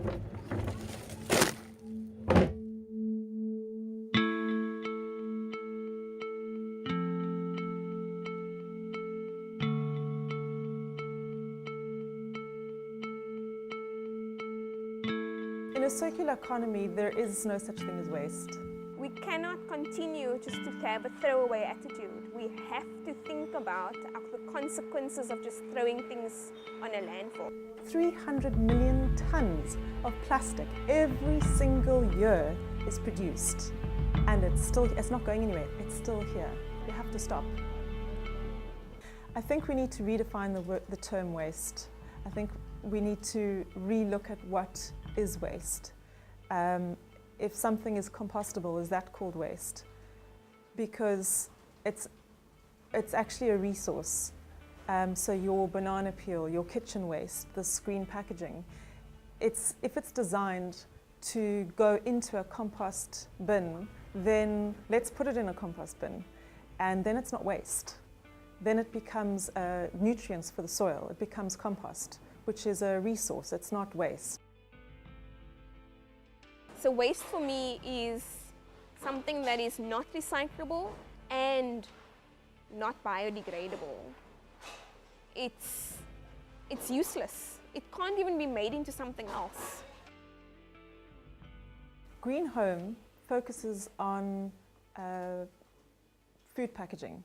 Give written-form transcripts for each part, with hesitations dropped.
In a circular economy, there is no such thing as waste. We cannot continue just to have a throwaway attitude. We have to think about the consequences of just throwing things on a landfill. 300 million tons of plastic every single year is produced. And it's not going anywhere, it's still here. We have to stop. I think we need to redefine the term waste. I think we need to relook at what is waste. If something is compostable, is that called waste? Because it's actually a resource. So your banana peel, your kitchen waste, the screen packaging, if it's designed to go into a compost bin, then let's put it in a compost bin. And then it's not waste. Then it becomes nutrients for the soil. It becomes compost, which is a resource. It's not waste. So waste for me is something that is not recyclable and not biodegradable. It's useless. It can't even be made into something else. Green Home focuses on food packaging.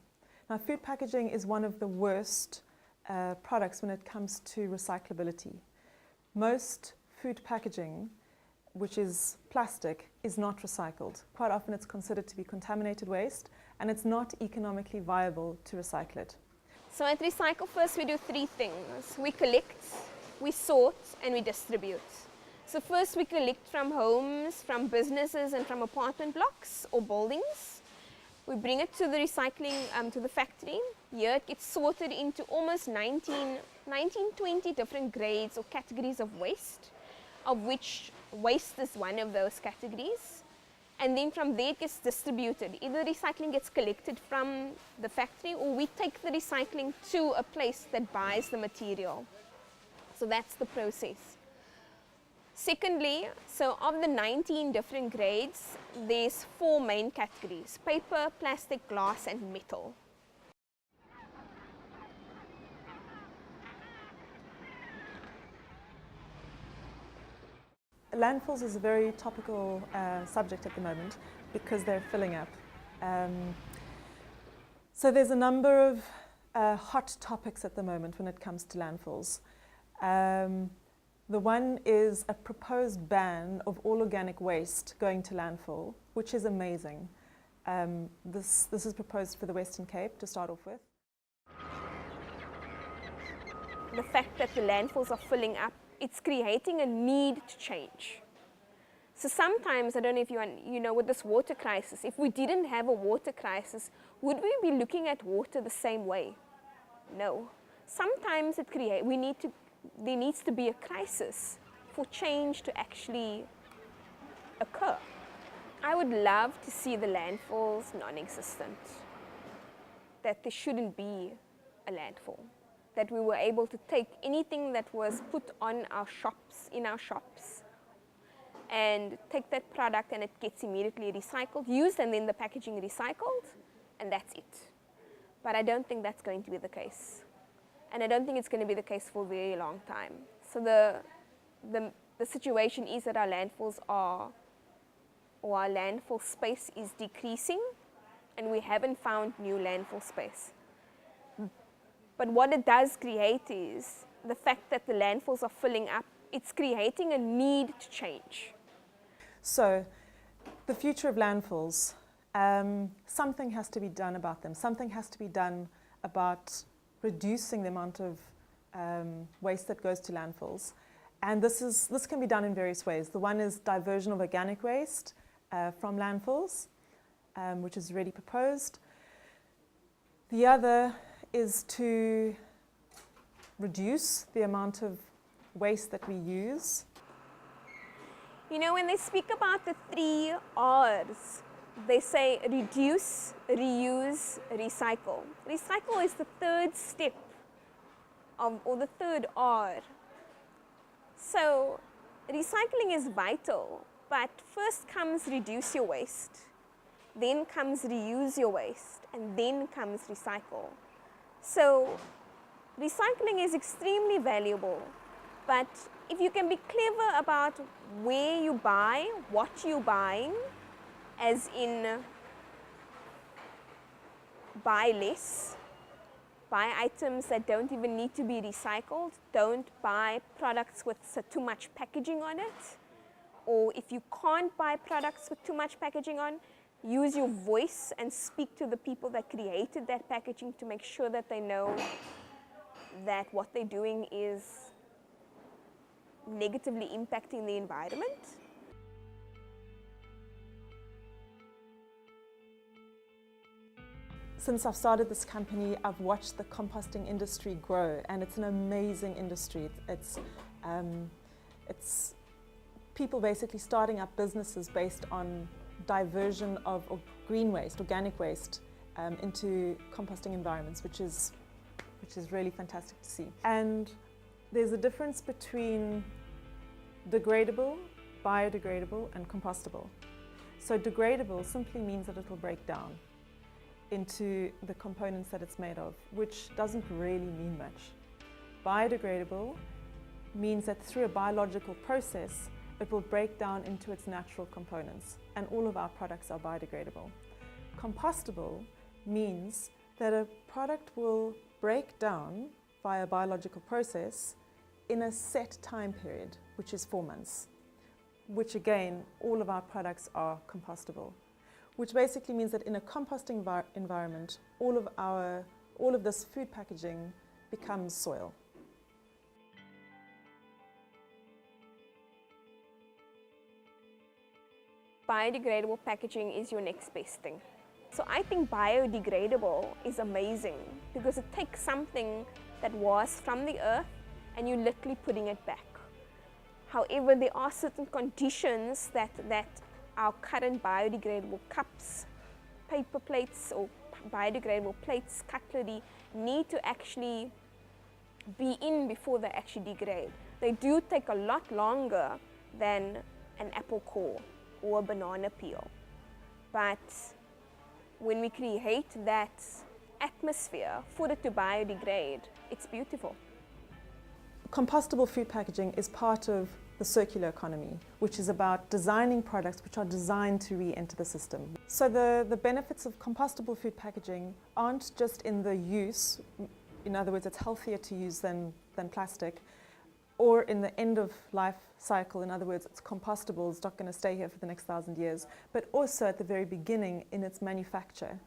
Now, food packaging is one of the worst products when it comes to recyclability. Most food packaging, which is plastic, is not recycled. Quite often it's considered to be contaminated waste, and it's not economically viable to recycle it. So at Recycle First we do three things. We collect, we sort, and we distribute. So first we collect from homes, from businesses, and from apartment blocks or buildings. We bring it to the recycling, to the factory. Here it gets sorted into almost 19, 20 different grades or categories of waste, of which waste is one of those categories. And then from there it gets distributed. Either the recycling gets collected from the factory, or we take the recycling to a place that buys the material. So that's the process. Secondly, so of the 19 different grades, there's 4 main categories: paper, plastic, glass, and metal. Landfills is a very topical subject at the moment because they're filling up. So there's a number of hot topics at the moment when it comes to landfills. The one is a proposed ban of all organic waste going to landfill, which is amazing. This is proposed for the Western Cape to start off with. The fact that the landfills are filling up, it's creating a need to change. So sometimes, I don't know if you know, with this water crisis, if we didn't have a water crisis, would we be looking at water the same way? No. Sometimes there needs to be a crisis for change to actually occur. I would love to see the landfills non-existent, that there shouldn't be a landfill, that we were able to take anything that was put on our shops, in our shops, and take that product and it gets immediately recycled, used, and then the packaging recycled, and that's it. But I don't think that's going to be the case. And I don't think it's going to be the case for a very long time. So the situation is that our landfills our landfill space is decreasing, and we haven't found new landfill space. But what it does create is the fact that the landfills are filling up, it's creating a need to change. So the future of landfills, something has to be done about them. Something has to be done about reducing the amount of waste that goes to landfills. And this can be done in various ways. The one is diversion of organic waste from landfills, which is already proposed. The other is to reduce the amount of waste that we use. You know, when they speak about the 3 R's, they say reduce, reuse, recycle. Recycle is the 3rd step or the 3rd R. So recycling is vital, but first comes reduce your waste, then comes reuse your waste, and then comes recycle. So recycling is extremely valuable, but if you can be clever about where you buy, what you're buying, as in buy less, buy items that don't even need to be recycled, don't buy products with too much packaging on it, or if you can't buy products with too much packaging on, use your voice and speak to the people that created that packaging to make sure that they know that what they're doing is negatively impacting the environment. Since I've started this company, I've watched the composting industry grow, and it's an amazing industry. It's people basically starting up businesses based on diversion of green waste, organic waste, into composting environments, which is really fantastic to see. And there's a difference between degradable, biodegradable, and compostable. So degradable simply means that it will break down into the components that it's made of, which doesn't really mean much. Biodegradable means that through a biological process, it will break down into its natural components, and all of our products are biodegradable. Compostable means that a product will break down via a biological process in a set time period, which is 4 months, which again, all of our products are compostable, which basically means that in a composting environment, all of this food packaging becomes soil. Biodegradable packaging is your next best thing. So I think biodegradable is amazing because it takes something that was from the earth and you're literally putting it back. However, there are certain conditions that our current biodegradable cups, paper plates, or biodegradable plates, cutlery, need to actually be in before they actually degrade. They do take a lot longer than an apple core or a banana peel. But when we create that atmosphere for it to biodegrade, it's beautiful. Compostable food packaging is part of the circular economy, which is about designing products which are designed to re-enter the system. So the benefits of compostable food packaging aren't just in the use, in other words, it's healthier to use than plastic, or in the end of life cycle, in other words, it's compostable, it's not going to stay here for the next 1,000 years, but also at the very beginning in its manufacture.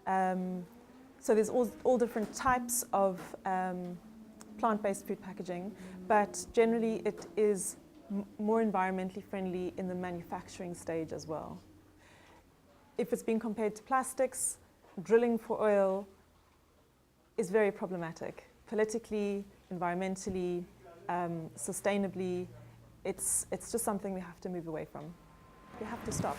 So there's all different types of plant-based food packaging, but generally it is more environmentally friendly in the manufacturing stage as well. If it's being compared to plastics, drilling for oil is very problematic. Politically, environmentally, sustainably, it's just something we have to move away from. We have to stop.